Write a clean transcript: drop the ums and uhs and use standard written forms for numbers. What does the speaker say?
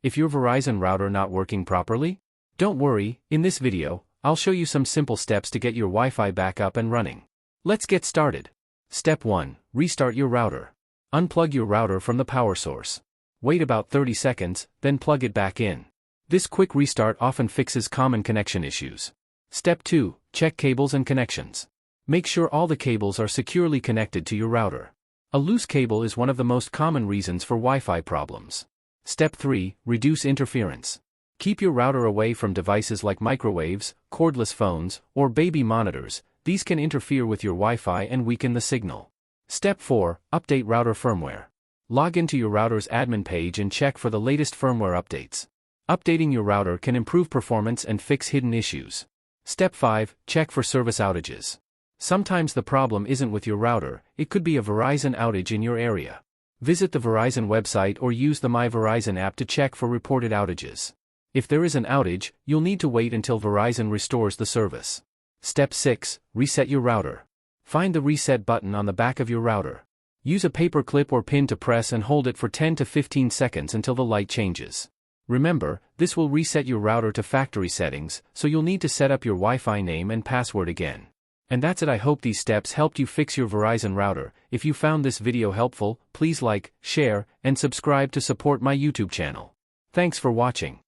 If your Verizon router not working properly? Don't worry, in this video, I'll show you some simple steps to get your Wi-Fi back up and running. Let's get started. Step 1. Restart your router. Unplug your router from the power source. Wait about 30 seconds, then plug it back in. This quick restart often fixes common connection issues. Step 2. Check cables and connections. Make sure all the cables are securely connected to your router. A loose cable is one of the most common reasons for Wi-Fi problems. Step 3. Reduce interference. Keep your router away from devices like microwaves, cordless phones, or baby monitors. These can interfere with your Wi-Fi and weaken the signal. Step 4. Update router firmware. Log into your router's admin page and check for the latest firmware updates. Updating your router can improve performance and fix hidden issues. Step 5. Check for service outages. Sometimes the problem isn't with your router, it could be a Verizon outage in your area. Visit the Verizon website or use the My Verizon app to check for reported outages. If there is an outage, you'll need to wait until Verizon restores the service. Step 6. Reset your router. Find the reset button on the back of your router. Use a paper clip or pin to press and hold it for 10 to 15 seconds until the light changes. Remember, this will reset your router to factory settings, so you'll need to set up your Wi-Fi name and password again. And that's it. I hope these steps helped you fix your Verizon router. If you found this video helpful, please like, share, and subscribe to support my YouTube channel. Thanks for watching.